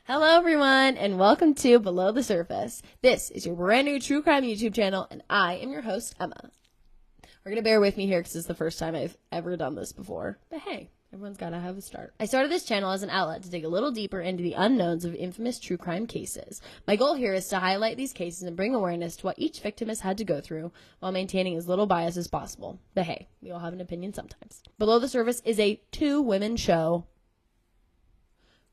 Hello everyone, and welcome to Below the Surface. This is your brand new true crime YouTube channel, and I am your host, Emma. We're going to bear with me here because it's the first time I've ever done this before. But hey, everyone's got to have a start. I started this channel as an outlet to dig a little deeper into the unknowns of infamous true crime cases. My goal here is to highlight these cases and bring awareness to what each victim has had to go through while maintaining as little bias as possible. But hey, we all have an opinion sometimes. Below the Surface is a two-women show.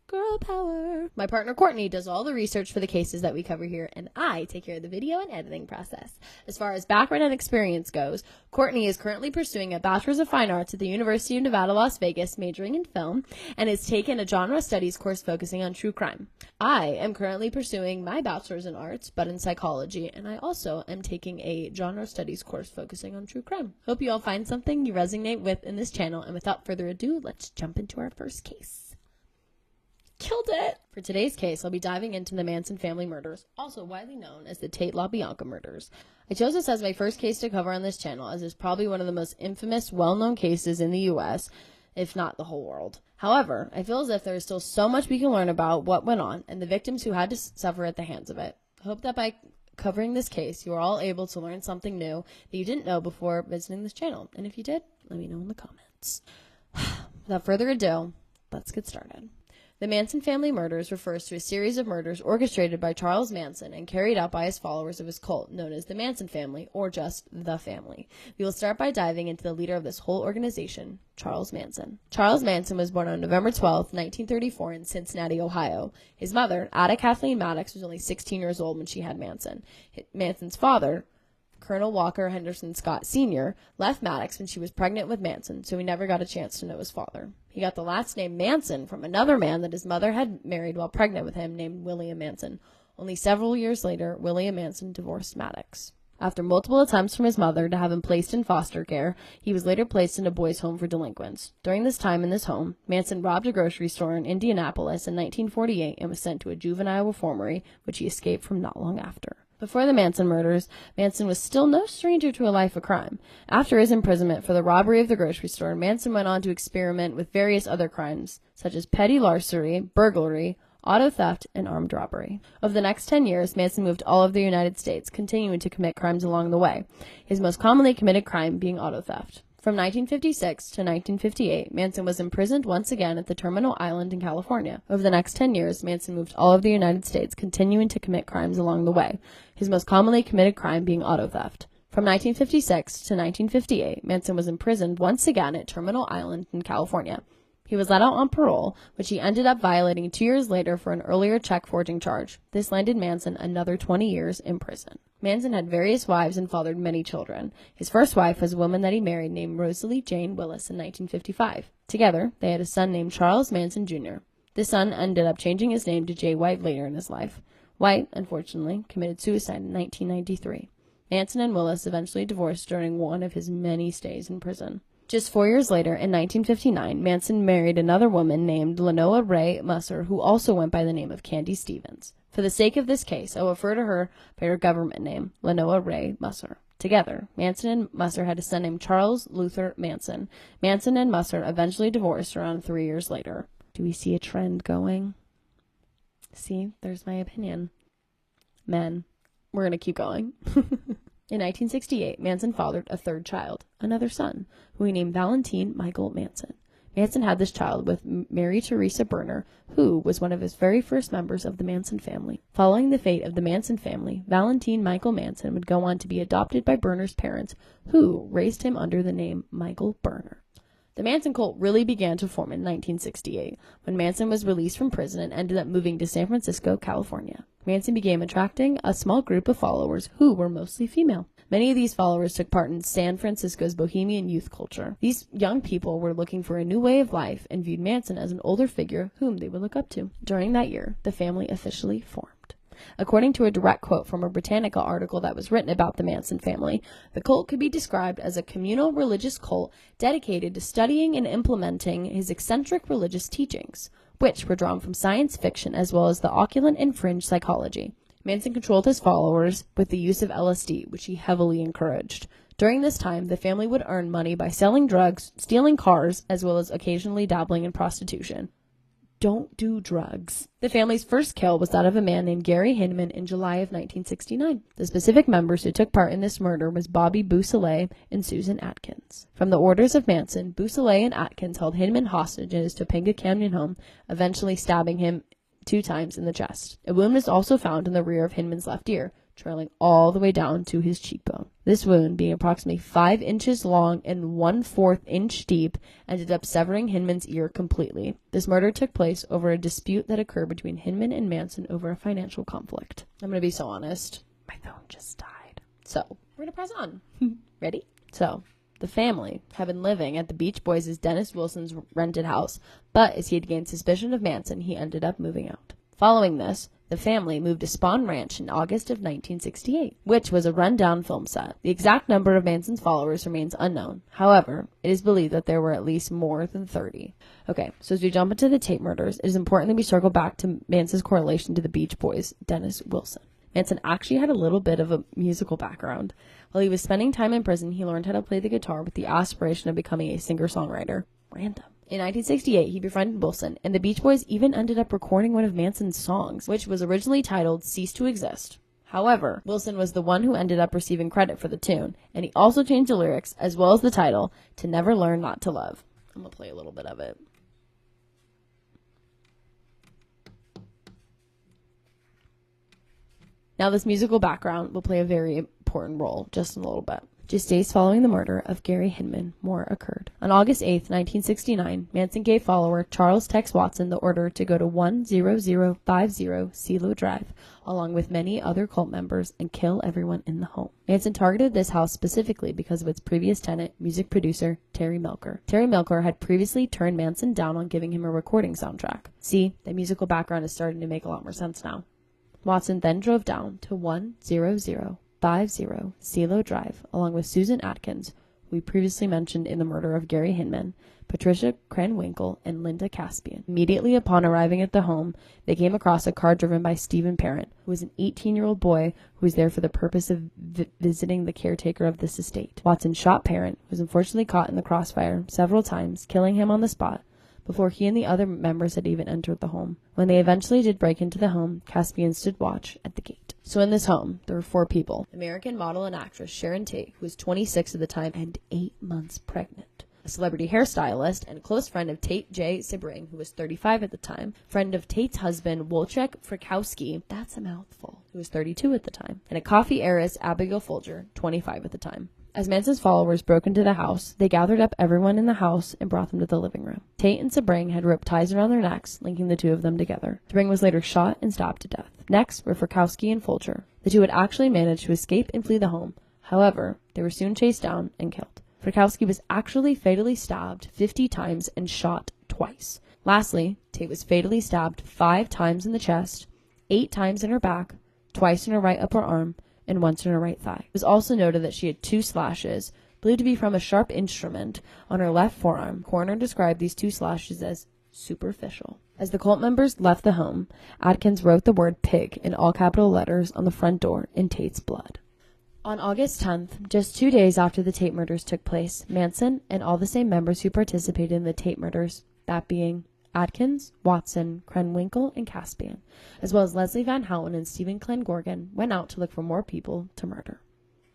Girl power. My partner Courtney does all the research for the cases that we cover here, and I take care of the video and editing process. As far as background and experience goes, Courtney is currently pursuing a Bachelor's of Fine Arts at the University of Nevada, Las Vegas, majoring in film, and has taken a genre studies course focusing on true crime. I am currently pursuing my Bachelor's in Arts, but in psychology, and I also am taking a genre studies course focusing on true crime. Hope you all find something you resonate with in this channel, and without further ado, let's jump into our first case. Killed it! For today's case, I'll be diving into the Manson family murders, also widely known as the Tate LaBianca murders. I chose this as my first case to cover on this channel, as it's probably one of the most infamous, well-known cases in the U.S., if not the whole world. However, I feel as if there is still so much we can learn about what went on and the victims who had to suffer at the hands of it. I hope that by covering this case, you are all able to learn something new that you didn't know before visiting this channel. And if you did, let me know in the comments. Without further ado, let's get started. The Manson family murders refers to a series of murders orchestrated by Charles Manson and carried out by his followers of his cult, known as the Manson family, or just the family. We will start by diving into the leader of this whole organization, Charles Manson. Charles Manson was born on November 12, 1934 in Cincinnati, Ohio. His mother, Ada Kathleen Maddox, was only 16 years old when she had Manson. Manson's father, Colonel Walker Henderson Scott Sr., left Maddox when she was pregnant with Manson, so he never got a chance to know his father. He got the last name Manson from another man that his mother had married while pregnant with him, named William Manson. Only several years later, William Manson divorced Maddox. After multiple attempts from his mother to have him placed in foster care, he was later placed in a boys' home for delinquents. During this time in this home, Manson robbed a grocery store in Indianapolis in 1948 and was sent to a juvenile reformatory, which he escaped from not long after. Before the Manson murders, Manson was still no stranger to a life of crime. After his imprisonment for the robbery of the grocery store, Manson went on to experiment with various other crimes, such as petty larceny, burglary, auto theft, and armed robbery. Over the next 10 years, Manson moved all over the United States, continuing to commit crimes along the way, his most commonly committed crime being auto theft. From 1956 to 1958, Manson was imprisoned once again at the Terminal Island in California. Over the next 10 years, Manson moved all over the United States, continuing to commit crimes along the way, his most commonly committed crime being auto theft. From 1956 to 1958, Manson was imprisoned once again at Terminal Island in California. He was let out on parole, which he ended up violating 2 years later for an earlier check forging charge. This landed Manson another 20 years in prison. Manson had various wives and fathered many children. His first wife was a woman that he married named Rosalie Jane Willis in 1955. Together, they had a son named Charles Manson Jr. This son ended up changing his name to Jay White later in his life. White, unfortunately, committed suicide in 1993. Manson and Willis eventually divorced during one of his many stays in prison. Just 4 years later, in 1959, Manson married another woman named Lenoa Ray Musser, who also went by the name of Candy Stevens. For the sake of this case, I will refer to her by her government name, Lenoa Ray Musser. Together, Manson and Musser had a son named Charles Luther Manson. Manson and Musser eventually divorced around 3 years later. Do we see a trend going? See, there's my opinion. Men, we're going to keep going. In 1968, Manson fathered a third child, another son, who he named Valentine Michael Manson. Manson had this child with Mary Teresa Berner, who was one of his very first members of the Manson family. Following the fate of the Manson family, Valentine Michael Manson would go on to be adopted by Berner's parents, who raised him under the name Michael Berner. The Manson cult really began to form in 1968, when Manson was released from prison and ended up moving to San Francisco, California. Manson began attracting a small group of followers who were mostly female. Many of these followers took part in San Francisco's bohemian youth culture. These young people were looking for a new way of life and viewed Manson as an older figure whom they would look up to. During that year, the family officially formed. According to a direct quote from a Britannica article that was written about the Manson family, the cult could be described as a communal religious cult dedicated to studying and implementing his eccentric religious teachings, which were drawn from science fiction as well as the occult and fringe psychology. Manson controlled his followers with the use of LSD, which he heavily encouraged. During this time, the family would earn money by selling drugs, stealing cars, as well as occasionally dabbling in prostitution. don't do drugs. The family's first kill was that of a man named Gary Hinman in July of 1969. The specific members who took part in this murder was Bobby Beausoleil and Susan Atkins. From the orders of Manson, Beausoleil and Atkins held Hinman hostage in his Topanga Canyon home, eventually stabbing him 2 times in the chest. A wound was also found in the rear of Hinman's left ear, trailing all the way down to his cheekbone. This wound, being approximately 5 inches long and 1/4 inch deep, ended up severing Hinman's ear completely. This murder took place over a dispute that occurred between Hinman and Manson over a financial conflict. I'm going to be so honest. My phone just died. So, we're going to press on. Ready? So, the family had been living at the Beach Boys' Dennis Wilson's rented house, but as he had gained suspicion of Manson, he ended up moving out. Following this, the family moved to Spawn Ranch in August of 1968, which was a run-down film set. The exact number of Manson's followers remains unknown. However, it is believed that there were at least more than 30. Okay, so as we jump into the Tate murders, it is important that we circle back to Manson's correlation to the Beach Boys' Dennis Wilson. Manson actually had a little bit of a musical background. While he was spending time in prison, he learned how to play the guitar with the aspiration of becoming a singer-songwriter. Random. In 1968, he befriended Wilson, and the Beach Boys even ended up recording one of Manson's songs, which was originally titled Cease to Exist. However, Wilson was the one who ended up receiving credit for the tune, and he also changed the lyrics, as well as the title, to Never Learn Not to Love. I'm going to play a little bit of it. Now, this musical background will play a very important role just in a little bit. Just days following the murder of Gary Hinman, more occurred. On August 8, 1969, Manson gave follower Charles Tex Watson the order to go to 10050 CeeLo Drive, along with many other cult members, and kill everyone in the home. Manson targeted this house specifically because of its previous tenant, music producer Terry Melcher. Terry Melcher had previously turned Manson down on giving him a recording soundtrack. See, the musical background is starting to make a lot more sense now. Watson then drove down to 10050 CeeLo Drive, along with Susan Atkins, who we previously mentioned in the murder of Gary Hinman, Patricia Krenwinkel, and Linda Caspian. Immediately upon arriving at the home, they came across a car driven by Stephen Parent, who was an 18-year-old boy who was there for the purpose of visiting the caretaker of this estate. Watson shot Parent, who was unfortunately caught in the crossfire several times, killing him on the spot, before he and the other members had even entered the home. When they eventually did break into the home, Caspian stood watch at the gate. So in this home, there were 4 people. American model and actress Sharon Tate, who was 26 at the time and 8 months pregnant. A celebrity hairstylist and close friend of Tate, J. Sebring, who was 35 at the time. Friend of Tate's husband, Wojciech Frykowski, that's a mouthful, who was 32 at the time. And a coffee heiress, Abigail Folger, 25 at the time. As Manson's followers broke into the house, they gathered up everyone in the house and brought them to the living room. Tate and Sebring had rope ties around their necks, linking the 2 of them together. Sebring was later shot and stabbed to death. Next were Frykowski and Folger. The 2 had actually managed to escape and flee the home. However, they were soon chased down and killed. Frykowski was actually fatally stabbed 50 times and shot twice. Lastly, Tate was fatally stabbed 5 times in the chest, 8 times in her back, twice in her right upper arm, and once in her right thigh. It was also noted that she had 2 slashes, believed to be from a sharp instrument, on her left forearm. Coroner described these 2 slashes as superficial. As the cult members left the home, Atkins wrote the word pig in all capital letters on the front door in Tate's blood. On August 10th, just 2 days after the Tate murders took place, Manson and all the same members who participated in the Tate murders, that being Atkins, Watson, Krenwinkel, and Caspian, as well as Leslie Van Houten and Stephen Glenn-Gorgan, went out to look for more people to murder.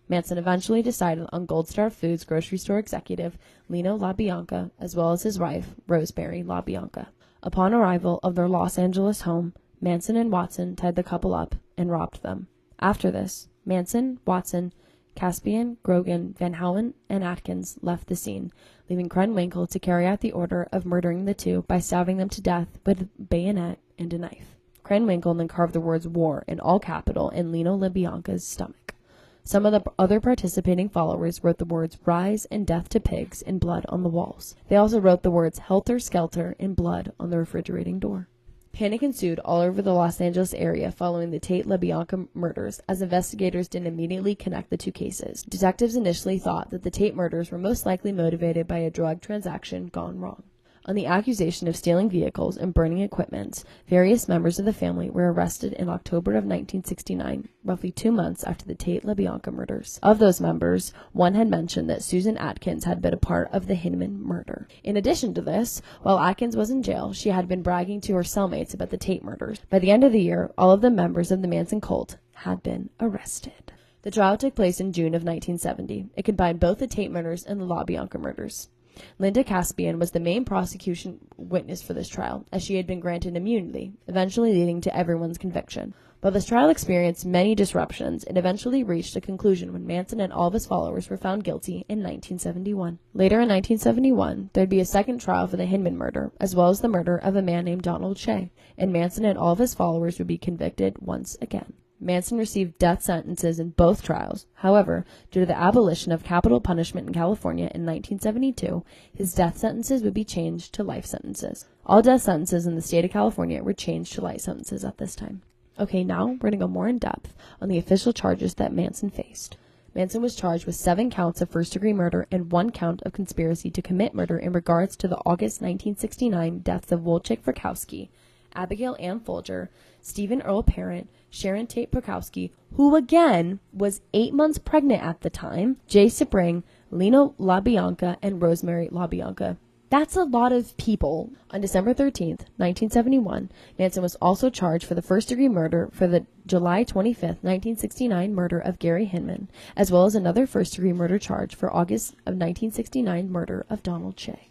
Manson eventually decided on Gold Star Foods grocery store executive Lino LaBianca, as well as his wife, Rosemary LaBianca. Upon arrival of their Los Angeles home, Manson and Watson tied the couple up and robbed them. After this, Manson, Watson, Caspian, Grogan, Van Houten, and Atkins left the scene, leaving Krenwinkel to carry out the order of murdering the 2 by stabbing them to death with a bayonet and a knife. Krenwinkel then carved the words war in all capital in Lino LaBianca's stomach. Some of the other participating followers wrote the words rise and death to pigs in blood on the walls. They also wrote the words helter skelter in blood on the refrigerating door. Panic ensued all over the Los Angeles area following the Tate LaBianca murders, as investigators didn't immediately connect the 2 cases. Detectives initially thought that the Tate murders were most likely motivated by a drug transaction gone wrong. On the accusation of stealing vehicles and burning equipment, various members of the family were arrested in October of 1969, roughly 2 months after the Tate LaBianca murders. Of those members, one had mentioned that Susan Atkins had been a part of the Hinman murder. In addition to this, while Atkins was in jail, she had been bragging to her cellmates about the Tate murders. By the end of the year, all of the members of the Manson cult had been arrested. The trial took place in June of 1970. It combined both the Tate murders and the LaBianca murders. Linda Caspian was the main prosecution witness for this trial, as she had been granted immunity, eventually leading to everyone's conviction. While this trial experienced many disruptions, it eventually reached a conclusion when Manson and all of his followers were found guilty in 1971. Later in 1971, there'd be a second trial for the Hinman murder, as well as the murder of a man named Donald Shea, and Manson and all of his followers would be convicted once again. Manson received death sentences in both trials. However, due to the abolition of capital punishment in California in 1972, his death sentences would be changed to life sentences. All death sentences in the state of California were changed to life sentences at this time. Okay, now we're going to go more in depth on the official charges that Manson faced. Manson was charged with 7 counts of first-degree murder and 1 count of conspiracy to commit murder in regards to the August 1969 deaths of Wojciech Frykowski, Abigail Ann Folger, Stephen Earl Parent, Sharon Tate Prokowski, who again was 8 months pregnant at the time, Jay Sebring, Lena LaBianca, and Rosemary LaBianca. That's a lot of people. On December 13th, 1971, Manson was also charged for the first-degree murder for the July 25th, 1969 murder of Gary Hinman, as well as another first-degree murder charge for August of 1969 murder of Donald Shea.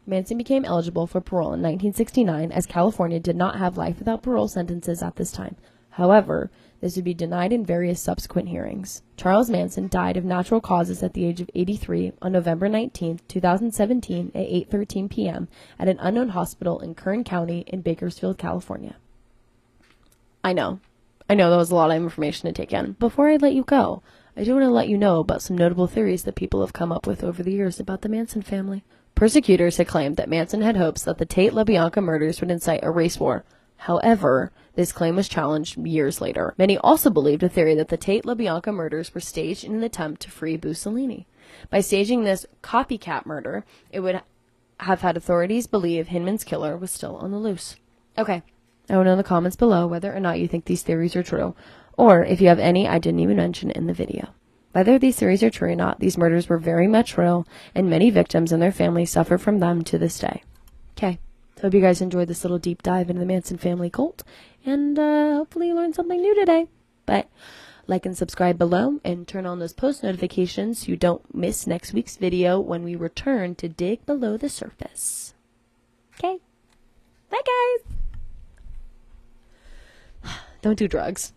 Manson became eligible for parole in 1969 as California did not have life without parole sentences at this time. However, this would be denied in various subsequent hearings. Charles Manson died of natural causes at the age of 83 on November 19, 2017 at 8:13 p.m. at an unknown hospital in Kern County in Bakersfield, California. I know that was a lot of information to take in. Before I let you go, I do want to let you know about some notable theories that people have come up with over the years about the Manson family. Persecutors had claimed that Manson had hopes that the Tate LaBianca murders would incite a race war. However, this claim was challenged years later. Many also believed a theory that the Tate LaBianca murders were staged in an attempt to free Mussolini. By staging this copycat murder, it would have had authorities believe Hinman's killer was still on the loose. Okay, I want to know in the comments below whether or not you think these theories are true, or if you have any I didn't even mention in the video. Whether these theories are true or not, these murders were very much real, and many victims and their families suffer from them to this day. Okay. Hope you guys enjoyed this little deep dive into the Manson family cult, and hopefully you learned something new today. But like and subscribe below, and turn on those post notifications so you don't miss next week's video when we return to dig below the surface. Okay, bye guys! Don't do drugs.